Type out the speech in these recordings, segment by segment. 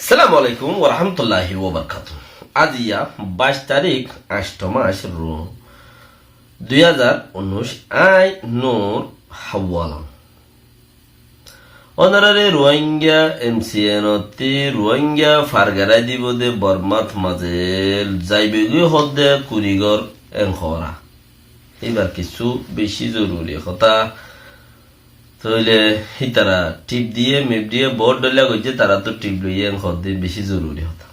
সালামু আলাইকুম ওয়া রাহমাতুল্লাহি ওয়া বারাকাতুহু। আজ 22 তারিখ 8 মাস 2019 আই নূর হাওয়ালা অনারারে রোহিঙ্গা এমসিএনতি রোহিঙ্গা ফারগারা দিবদে বর্মাত মাজেল যাইবেগি হদে কুরিগর এনখরা এবার কিছু বেশি জরুরি কথা তাহলে তারা টিপ দিয়ে মেপ দিয়ে বোর্ড ডলিয়া গেছে তারা তো টিপ লইয়ে হদে বেশি জরুরি হতা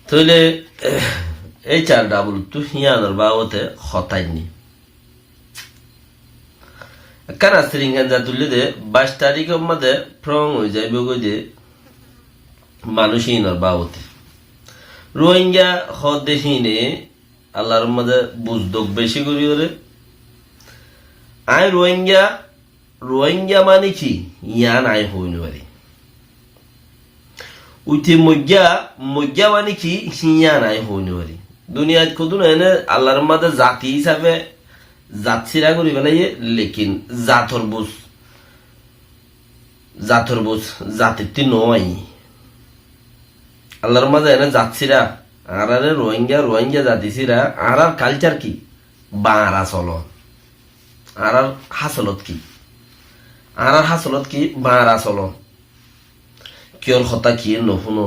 তাহলে এই চার ডাবল তো হিয়ানোর বাবতে হতাইনি কানা সিরিঙ্গান যা তুললে দে 22 তারিখের মধ্যে ফ্রং হয়ে যাইব যে মানুষ হিনোর বাবতে রোহিঙ্গা হদে হিনে আল্লাহর মধ্যে বুঝদক বেশি করি ওরে আই রোহিঙ্গা মানে কি ইয়ান আই হইনি পারি উঠে মজ্ঞা মানে কি ইয়ান আই হইনি পারি দুনিয়াত কত এনে আল্লাহর মধ্যে জাতি হিসাবে জাতছিরা করি পেলাই লেকিন জাতর বুঝ জাতির নয় আল্লাহর মাঝে এনে যাচ্ছিরা আর রোহিঙ্গা জাতিছিরা আর কালচার কি বাঁরা চলো আর হাসলত কি বাঁরা চলো কিয়র কথা কি নশুনো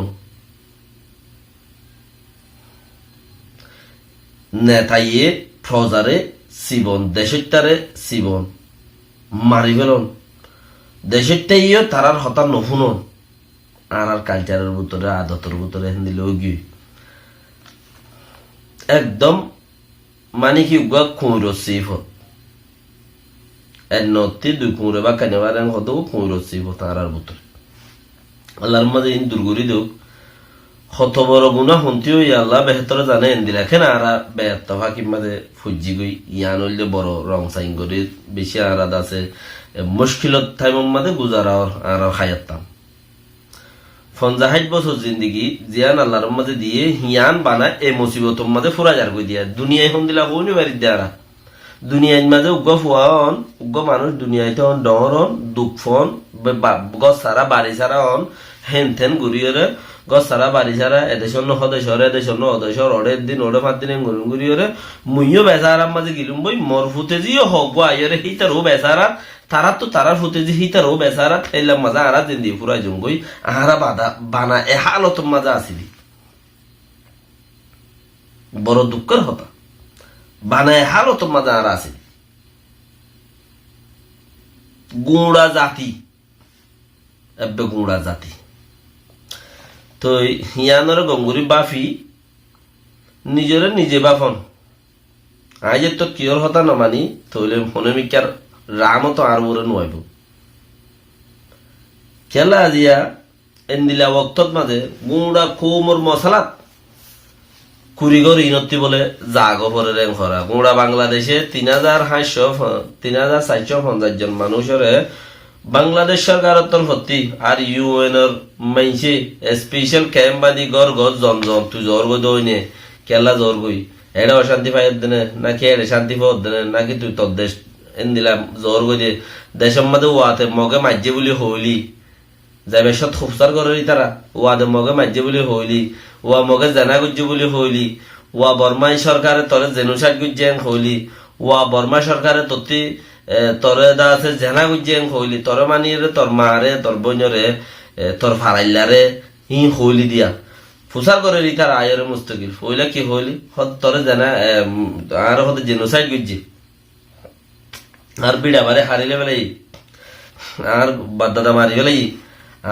নেতাইয়ে ফ্রজারে জীবন দেশটারে জীবন মারি ফেলন দেশটাইও তারার হতা নশুনো আর কালচারের ভিতরে আদতের ভিতরে দিলে গিয়ে একদম মানে কি খুঁড় সিফ নতি দুই কুঁড়ে বা কানেবার হতো খুঁড় সিফ তার ভিতরে আল্লাহর মাঝে ইন দুর্গরি দেখ হত বড় গুণা হন্তিও আল্লাহ বেহতরে জানে এন্দিলা খেন আর বেহত ফাঁকি মাঝে ফুজি গই ইয়ান হইলে বড় রং সাইন করে বেশি আরাদ আছে মুশকিলত টাইমের মাঝে গুজারা আর খায়াতাম 50 বছর জিন্দিগি জিয়ান আল্লাহর মাঝে দিয়ে হিয়ান বানা এই মুসিবতর মাঝে ফুরা যার কই দিয়া দুনিয়ায় হন দিলা হইনি বাড়ি দেয়ারা দুনিয়ার মাঝে উগ্র মানুষ দুনিয়াতে হন ডহরন দুঃখন গছ সারা বাড়ি সারা হন হেন থেন ঘুরিয়ে গছ সারা বাড়ি সারা এদেশর হদেশর অদেশর অড়ের দিন ওড়ে 5 দিন ঘুরিয়ে মুইও বেচারার মাঝে গিলুম বই মর ফুতেজিও হক গো আইরে হিতারও বেচারা তারা তো তারার ফুতেজি হিতারও বেচারা ঠেলাম মাঝে আরা জিন্দি ফুরাই জম গই আহারা বানা এ হালত মাঝে আসিলি বড় দুঃখের হতা বানায় হালত মাঝে আর আছে গুঁড়া জাতি তো হিয়ানোর গঙ্গুরি বাফি নিজে বাফন আইজের তো কিয়র হতা না মানি তৈলে ফোনে মিকার রামও তো আর ওরে নয়ব খেলা আজিয়া এন্দিলা বক্তত মাঝে গুঁড়া কোমর মশলাত কুড়িগর ইনতি বলে জাগো পরে রেং করা গোড়া বাংলাদেশে 3450 জন মানুষের বাংলাদেশ সরকারের তরফতি আর ইউএন এর মাইছে স্পেশাল ক্যাম্প বাদি গর জন তুই জ্বর গো দইনে কেলা জ্বর গই এটা অশান্তি পাই দেনে নাকি এটা শান্তি পাওয়ার দেনে নাকি তুই তোর দেশ এন দিলাম জ্বর গই দে দেশের মধ্যে ওয়াতে মগে মাঝে বলি হইলি যাবে সত খুবসার করে তারা ওয়াদে মগে মাঝে বলি হইলি ওয়া মগে জানা গুজ্জু বলি হইলি ওয়া বর্মাই সরকারে তরে জেনুসাইড গুজ্জেন হইলি ওয়া বর্মা সরকারে ততি তরে দা আছে জানা গুজ্জেন হইলি তরে মানিয়ে তোর মারে তোর বইনরে তোর ফারাইলারে হি হইলি দিয়া ফুসার করে তার আয়ের মুস্তকিল হইলে কি হইলি হদ তরে জানা আর হতে জেনুসাইড গুজ্জি আর বিড়া মারে হারিলে বেলাই আর বাদ্দাদা মারি বেলাই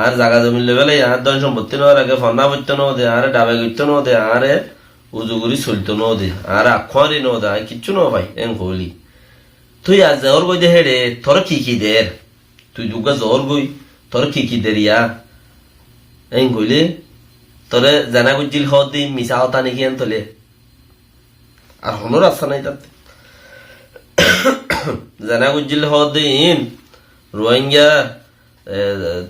আর জাগা জমি লেবেলে আর ধন সম্পত্তি নেওয়ার আগে ফন্না পড়তে নো দে আরে ডাবে গিতে নো দে আরে উজুগুড়ি চলতে নো দে আর আখরি নো দে কিচ্ছু নো ভাই এন কইলি তুই আজ জ্বর গই দে হেডে তোর কি দের তুই দুগা জ্বর গই তোর কি দেরিয়া এন কইলি তোরে জানা গুজিল হদ দি মিছা হতা নাকি এন তোলে আর হনো রাস্তা নাই তাতে জানা গুজিল হদ দিন রোহিঙ্গা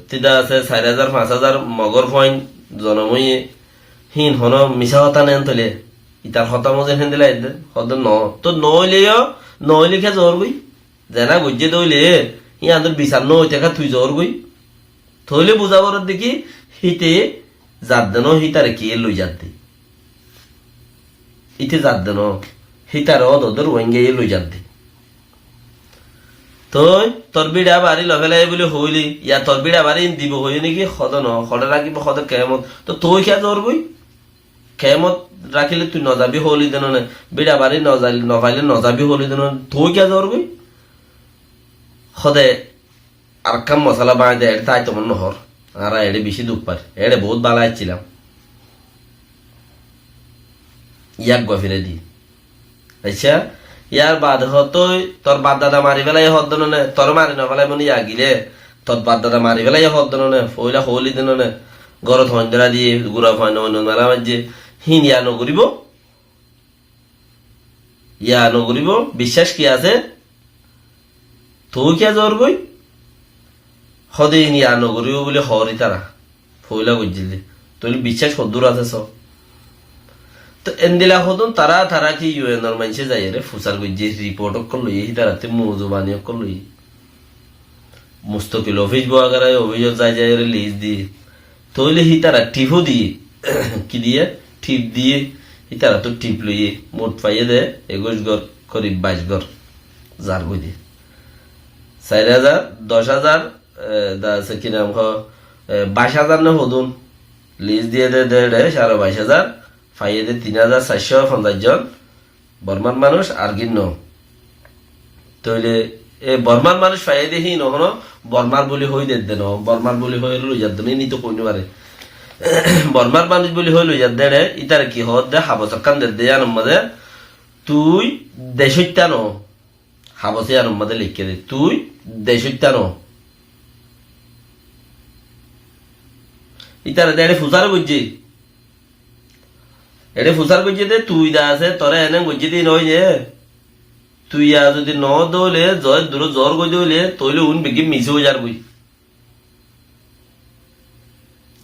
তিদা আছে 4000-5000 মগর পয়েন্ট জনমই হিন হন মিশা হতা নেন তলে ইতার হতা মজে হেন দিলা হদ ন তো নইলে খে জ্বর গই জানা গুজে দইলে ই আন্দর বিচার নই দেখা তুই জ্বর গই থইলে বুঝাবার দেখি হিতে জাত দেন হিতারে কি লই যাত দি ইতে জাত দেন হিতারে অদর ওয়েঙ্গে লই যাত দি তই তোর বিড়া বাড়ি লফেলাই বলে হইলি ইয়া তোর বিড়া বাড়ি দিব হই নাকি সদ ন সদে রাখিব সদে কেমত তো তই খেয়া জ্বর গই কেমত রাখিলে তুই নজাবি হলি দেন বিড়া বাড়ি নভাইলে নজাবি হলি দেন তুই কে জ্বর গই সদে আর কাম মশলা বানাই দেয় তাই তোমার নহর আর এড়ে বেশি দুঃখ পারে এড়ে বহুত বালা ছিলাম ইয়াক গফিরে দি আচ্ছা ইয়ার বাদ হতই তোর বাদ দাদা মারি বেলাই হদ নে তোর মারি নবেলাই মনে ইয়া গিলে তোর বাদ দাদা মারি বেলাই হদ নে ফইলা হলি দিন নে গরত হঞ্জরা দিয়ে গুড়া ফাইন মেলা মাঝে হিন ইয়া নগরিব ইয়া নগরিব বিশ্বাস কি আছে তুই কে জ্বর গই সদে ইয়া নগরিব বলে হরি তারা ফইলা বুঝলি তুই বিশ্বাস সদূর আছে সব তো এন্দিলা হদন তারা তারা কি ইউএনর মানছে যাই রে ফুসার গজ্জে রিপোর্ট করলো এই তারাতে মৌজুবানি করলো মুস্তকিল অফিস বগারায় অভিযোগ যায় যায় রে লিজ দিয়ে তইলে হি তারা টিপও দিয়ে কি দিয়ে টিপ দিয়ে হি তারা তো টিপ লইয়ে মোট পাইয়ে দে 21 গড় করিব 22 গড় যার গই দিয়ে 4000 10,000 আছে কি নাম 22,000 না হদুন লিজ দিয়ে দে 22,500 ফাইয়ে দে 3,450 জন বর্মার মানুষ আর গিন্ন তইলে এ বর্মার মানুষ ফাইয়ে দেখি নহনো বর্মার বলি হই দে দেন বর্মার বলি হই লই যাদ দেন নি তো কইনো পারে বর্মার মানুষ বলি হই লই যাদ দে ইতার কি হদ দে হাবস কান দে দেয়ান মদে তুই দেশইতানো হাবসে আর মদে লিখে দে তুই দেশইতানো ইতার দেড়ে ফুসার বুঝছি এডে ফুসার বুঝছি দে তুই দা আছে তোরে এনে বুঝছি দি নই যে তুই ইয়া যদি ন দলে জয় দূর জ্বর গই দলে তইলে উন বেগি মিছে হয়ে যার বই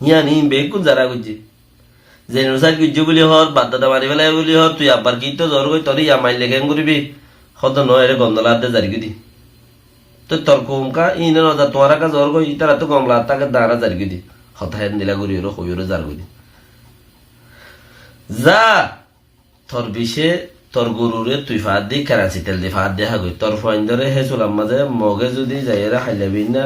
ইয়ানি বেগ যারা গুজি যে নুসার গুজি বলি হর বাদদাদা মারি বেলায় বলি হর তুই আবার কি তো জ্বর গই তোর ইয়া মাইল লেখেন করবি হত নয় এর গন্ধলা দে জারি গদি তো তোর কমকা ইনে নজা তোমার কা জ্বর গই তারা তো কমলা তাকে দাঁড়া জারি গদি হতাহেন দিলা গরি ওর হইরে জার গদি যা তোর বিষে তোর গরুরে তুই ফাঁদ দি কেরাসি তেল দিয়ে ফাঁদ দেখা গই তোর ফাইন ধরে হে চলাম মাঝে মগে যদি যাইরা খাইলাবি না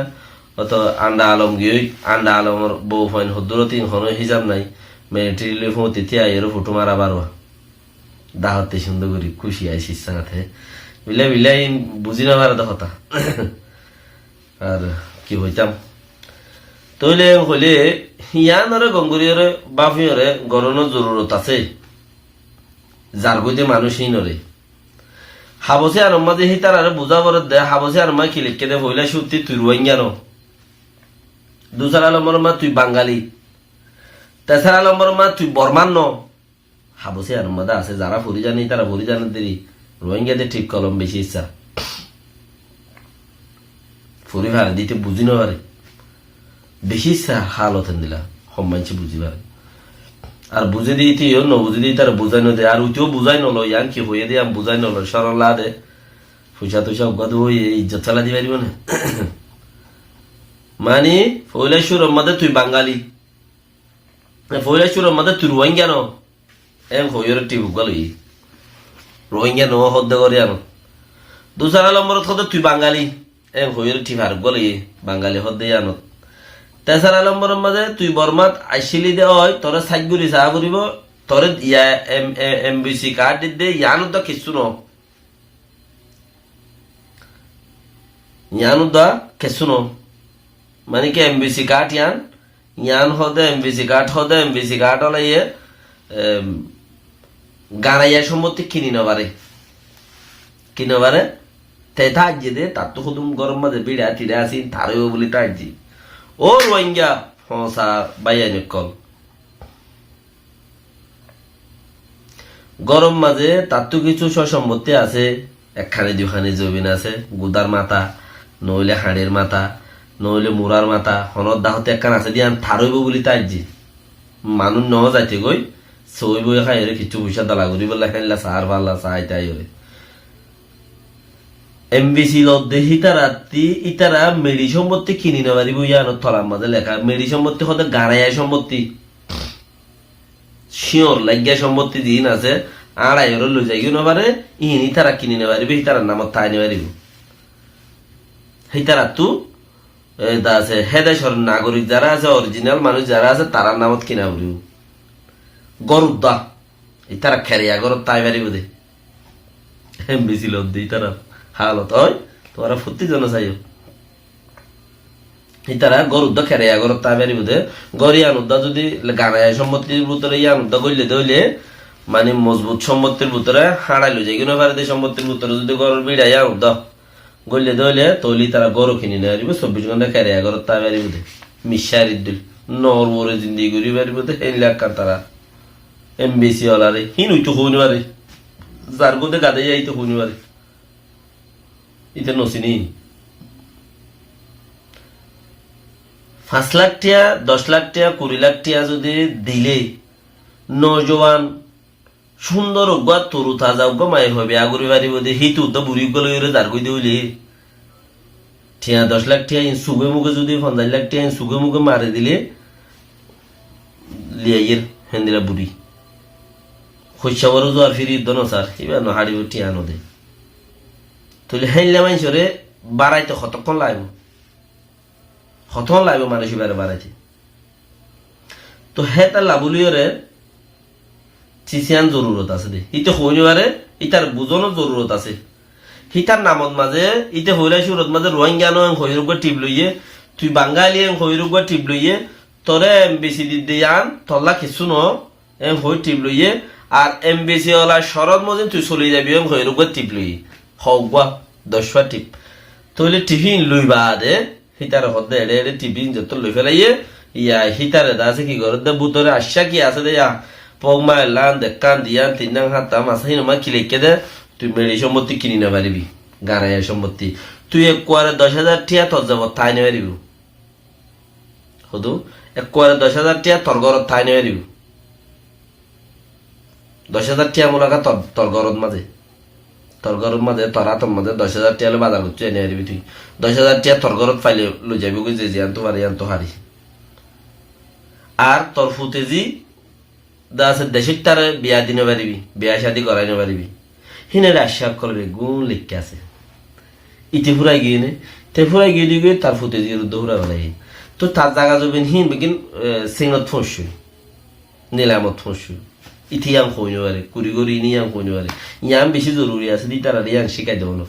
অত আন্ডা আলম গিয়ে আন্ডা আলমর বউ ফাইন হদ্দুর 3 হিসাব নাই মিলিটারি লই ফোন তিথি আইয়ের ফটো মারা বারোয়া দাহতে সুন্দর করি খুশি আইসিস সাথে বিলাই বিলাই বুঝি না পারে কথা আর কি হইতাম তইলে হইলে ইয়ানরে গঙ্গুরিয়রে বাফিয়রে গরনের জরুরত আছে যার গইতে মানুষই নরে হাবসে আর মাঝে হি তার বুঝাবার দে হাবসে আর মা খিলিকে দে হইলা সত্যি তুই রোহিঙ্গা নো দুসার আলম্বর মা তুই বাঙালি তেসার আলম্বর মা তুই বর্মান ন হাবসে আর মাদা আছে যারা ফুরি জানি তারা ফুরি জানেন দেরি রোহিঙ্গাদের ঠিক কলম বেশি ইচ্ছা ফুরি ভাড়া দিতে বুঝি না পারে বেশি ইচ্ছা হাল হতেন দিলা সম্মানছে বুঝি পারে আর বুঝে দিই তুই ন বুঝে দিই তারা বুঝাই ন দে আর উঠিও বুঝাই নলো ইয়ান কি হয়ে দিয়ে আমি বুঝাই নলো সরলা দে পয়সা টুসা অজ্ঞাত হয়ে ইজ্জত চালা দি পারিব না মানে ফৈলেশ্বর মধ্যে তুই বাঙালি ফৈলেশ্বর মধ্যে তুই রোহিঙ্গা ন এম হইরে টিবু গলি রোহিঙ্গা ন হদ্দ করে আনো দুসারা নম্বরত হতে তুই বাঙালি এম হইরে টিভার গলি বাঙালি হদ্দে আনো তেসারা নম্বরের মাঝে তুই বর্মাত আইসিলি দে হয় তোরে সাইগুরি সাহা করিব তোরে ইয়া এমবিসি কার্ড দে ইয়ানো তো কিছু ন ইয়ানো দা কিছু ন মানে কি এমবিসি কার্ড ইয়ান হদে এমবিসি কার্ড হলে ইয়ে গানাইয়া সম্মতি কিনি নবারে তে থাকজি দে তার তো খুদুম গরম মাঝে বিড়া টিড়া আসি তারেও বলি থাকজি ও রোহিঙ্গা ফসা বাইয়া নিকল গরম মাঝে তার তো কিছু সম্পত্তি আছে একখানে দুখানে জমিন আছে গুদার মাথা নইলে হাড়ের মাথা নইলে মুরার মাথা হনর দাহতে একখান আছে দিয়ে থারইব বলি তাইজি মানুষ ন যাইতে গই সই বই খাই কিছু পয়সা দালা করি বলে খাইলা সার পাল্লা চাই তাই এমবিসি লদ্দে হিতারাত্তি ইতারা মেডি সম্পত্তি কিনি না পারিব ইয়ানো তলার মাঝে লেখা মেডি সম্পত্তি হতে গাড়াইয়া সম্পত্তি শিওর লাগিয়া সম্পত্তি দিন আছে আড়াইয়ের লই যাই না পারে ইনি তারা কিনি না পারিবে হিতারার নামত তাই না পারিব হিতারা তু আছে হেদেশর নাগরিক যারা আছে অরিজিনাল মানুষ যারা আছে তারার নামত কিনা পারিব গরুর দা ইতারা খেরিয়া গরত তাই পারিব দে এমবিসি লদ্দে ইতারা হালত হয় তোরা ফুর্তি জন চাইও ইতারা গরুদ্দ খেরে গরত তা বেরি বুধে গরি আনুদ্দা যদি গানায় সম্পত্তির ভিতরে আনুদ্দা গইলে দইলে মানে মজবুত সম্পত্তির ভিতরে হারাইলো যায় কিনা পারে সম্পত্তির ভিতরে যদি গরুর বিড়াই আনুদ্দা গইলে দইলে তৈলি তারা গরু কিনে নিয়ে আসবে 24 ঘন্টা খেরে গরত তা বেরি বুধে মিশারি দিল নর ওরে জিন্দি করি বেরি বুধে এই লাখ তারা এমবিসি ওলারে হিনুই তো হইনি পারে যার গোদে গাদে যাই তো হইনি পারে ইতে নসিনি 5 লাখ টিয়া 10 লাখ টিয়া 20 লাখ টিয়া যদি দিলে নজওয়ান সুন্দর উগা তরু তাজা উগা মাই হবে আগুরি বাড়ি বদে হিতু তো বুড়ি গলে যার কই দিলে টিয়া 10 লাখ টিয়া ইন সুগে মুগে যদি 50 লাখ টিয়া ইন সুগে মুগে মারে দিলে লিয়াইয়ের হেন্দিরা বুড়ি খইসাবরও তো আর ফিরি দন স্যার এবার ন হাড়ি টিয়া ন দে তাহলে হেনলে মানুষরে বাড়াইতে কতক্ষণ লাগবে কতক্ষণ লাগবে মানুষ এবারে বাড়াইতে তো হে তার লাভলিয়রে চিচিয়ান জরুরত আছে দে ইতে হইনিবারে ইতার বুঝানোর জরুরত আছে হিতার নামত মাঝে ইতে হইলে সুরত মাঝে রোহিঙ্গা নয় হইরুগা টিপ লইয়ে তুই বাঙালি হইরুগা টিপ লইয়ে তোরে এমবিসি দিতে আন তল্লা কিছু ন হই টিপ লইয়ে আর এমবিসি ওলা শরৎ মজিন তুই চলে যাবি হইরুগা টিপ লইয়ে হওয়া 10 টিপ তইলে টিফিন লইবা দে হিতার হদে এড়ে এড়ে টিফিন যত লই ফেলাইয়ে ইয়া হিতারে দাসে কি করে দে বুতরে আশা কি আছে দে ইয়া পগমা লান দে কান দিয়া তিনং হাতা মাসাই নমা কিলেকে দে তুই মেডি সম্পত্তি কিনি না পারিবি গারায়া সম্পত্তি তুই এক কোয়ারে 10,000 টিয়া তোর যাব তাই না পারিব হদু এক কোয়ারে 10,000 টিয়া তোর ঘর তাই না পারিব 10,000 টিয়া মুলাকা তোর ঘরত মাঝে তোর ঘরের মাঝে তোরা তোর মাঝে 10,000 টিয়া বাজার করতে এনে হারিবি তুই 10,000 টিয়া তোর ঘরত ফাইলে লই যাবি যে আনতো পারি আনতো হারি আর তোর ফুতেজি দা আছে দেশের তারে বিয়া দিনে পারিবি বিয়া শাদি করাই না পারিবি হিনে আশা করবে গুণ লিখকে আছে ইতি ফুরাই গিয়ে নে তে ফুরাই গিয়ে দিয়ে তার ফুতেজির দৌড়া বেলাই তো তার জায়গা যাবেন হিন বেগিন সিংনত ফসুই নীলামত ফসুই ইতিহাম কইনো পারে কুড়ি করি নিয়াম কইনো পারে ইয়াম বেশি জরুরি আছে দি তারা ইয়ান শিখাই দেব না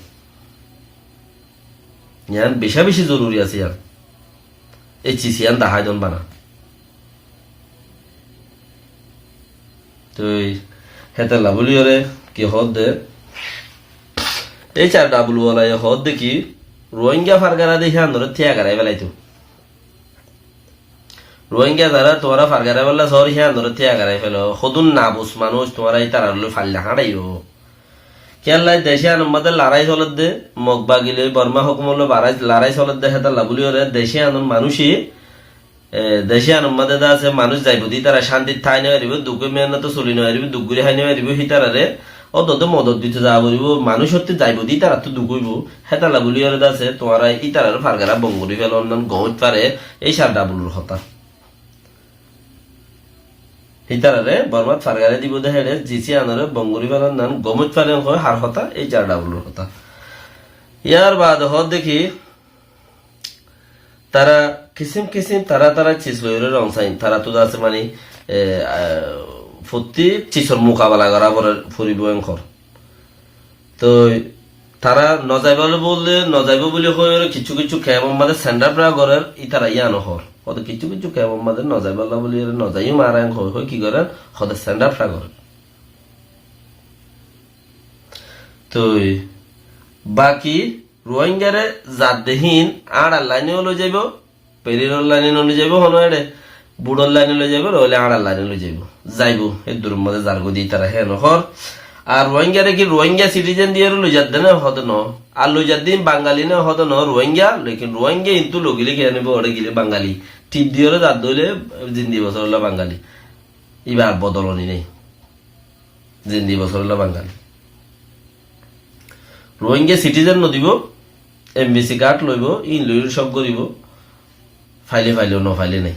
ইয়ান বেশি জরুরি আছে ইয়ান এই চিসিয়ান দাহাই দন বানা তো হেতা লাভলি ওরে কি হদ দে এই চার ডাবল ওলাই হদ দেখি রোহিঙ্গা ফারগারা দেখে আন্দোলন থিয়া গারাই বেলাইতো রোহিঙ্গা যারা তোমরা ফারগারা বেলা সর হিয়া আন্দোলন থিয়া গারাই ফেলো সদুন না বুঝ মানুষ তোমরা এই তারা ফাল্লা হাঁড়াইও কেলাই দেশে আনন্দ লড়াই চলত দে মগবা গিলে বর্মা হুকুমল লড়াই চলত দে হেতা লাভলি ওরে দেশে আনন্দ মানুষই দেশে আনন্দ আছে মানুষ যাইব দি তারা শান্তির ঠাই নেওয়া দিব দুঃখে মেহনত চলি নেওয়া দিব দুঃখরে হাই নেওয়া দিব হিতারে অত মদত দিতে যা বলিব মানুষ হতে যাইব দি তারা তো দুঃখ হইব হেতা লাভলি ওরে আছে তোমারা ইতারার ফারগারা বঙ্গুরি ফেল অন্যান্য গহত পারে এই সার ডাবলুর হতা হিতারে বর্মাত ফারগারে দিব দে হেরে জিসি আনরে বঙ্গুরি ফেলার নাম গমত পারে হার হতা এই চার ডাবলুর হতা ইয়ার বাদ হত দেখি তারা কিসিম তারা চিজ লইরে রং চাই তারা তো আছে মানে প্রতি চিজর মোকাবেলা করা পরে ফুরিব এঙ্কর তো তারা নজাইব বলে কই কিছু কেমন মাঝে সেন্টার প্রা করার ই তারা ইয়া নহর হতে কিছু কেমন মাঝে নজাইব বলে নজাইও মারা হয় কি করেন হতে সেন্টার প্রা করেন তো বাকি রোহিঙ্গারে জাত দেহীন আর লাইনেও লই যাইব পেরির লাইনে লই যাইব হনো এড়ে বুড়োর লাইনে লই যাইব রইলে আর লাইনে লই যাইব এই দূরের মধ্যে জার্গো দিয়ে তারা হ্যাঁ নহর আর রোহিঙ্গারে কি রোহিঙ্গা সিটিজেন দিয়ে লই যাত দেন হদ ন আর লই যাত দিন বাঙালি না হদ ন রোহিঙ্গা লেকিন রোহিঙ্গা কিন্তু লগিলে কে আনিব ওরে গিলে বাঙালি টিপ দিয়ে জাত দইলে জিন্দি বছর হলো বাঙালি এবার বদলনি নেই জিন্দি বছর হলো বাঙালি রোহিঙ্গা সিটিজেন নদিব এমবিসি কার্ড লইব ইন লইল সব করিব ফাইলে ফাইলেও ন ফাইলে নাই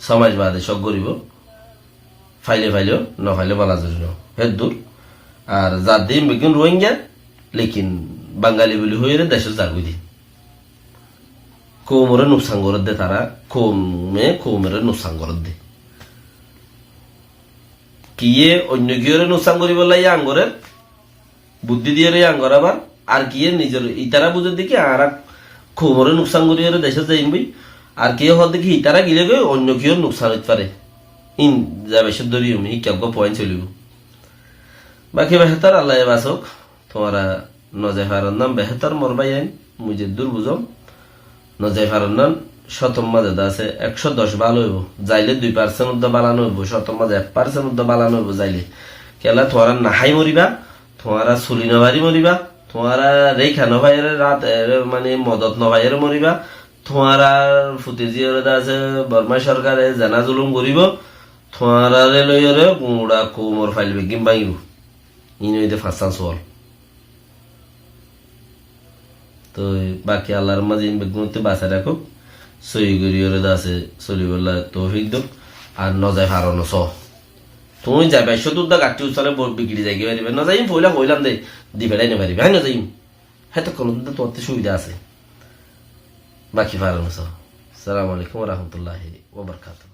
সমাজবাদে সব করিব ফাইলে ফাইলেও ন ফাইলে বলা জন্য হের দূর আর যার দিন বেগুন রোহিঙ্গা লেকিন বাঙালি বলি হয়ে দেশের জাগুই দি কৌমরে নুকসান করত দে তারা কৌমের নুকসান করত দে কিয়ে অন্য কিয়রে নুকসান করিব লাই আঙ্গরের বুদ্ধি দিয়ে রে আঙ্গর আবার আর কিয়ে নিজের ইতারা বুঝে দেখি আর কৌমরে নুকসান করিয়ে দেশে যাইবই আর কিয়ে হল দেখি ইতারা গিলে গই অন্য কিয়র নুকসান হইতে পারে ইন যাবে সে ধরি আমি কেউ পয়েন্ট চলিব বাকি বেহতার আল্লাহ বাসক তোমারা নজেফারের নাম বেহতার মরবাই আইন মুজে দূর বুঝম নজেফারের নাম শতম মাঝে আছে 110 ভালো হইব যাইলে 2% উদ্দা বালানো হইব শতম মাঝে 1% উদ্দা বালানো হইব যাইলে কেলা তোমারা নাহাই মরিবা তোমারা চুলি নবারি মরিবা তোমারা রেখা নভাইয়ের রাত মানে মদত নভাইয়ের মরিবা তোমারা ফুতেজিয়র আছে বর্মা সরকারে জানা জুলুম করিব তোমারা লইরে কুড়া কোমর ফাইল বেগিম বাইব ইন হইতে ফাঁসান সোয়াল তো বাকি আল্লাহর মাঝে বেগুনতে বাঁচা রাখো সই গরিয়রে আছে চলিবলা তৌফিক দো আর নজাই ফারনো স তুমি যাবে শুধু গাঠি উচালে বিক্রি যাই পারিবে না যাইম পয়লা কইলাম দে দি ফেলাই না পারিবে হ্যাঁ না যাইম হ্যাঁ তো কোনো তোমার সুবিধা আছে বাকি ফারনো স আসসালামু আলাইকুম ওয়া রাহমাতুল্লাহি ওয়া বারাকাতুহু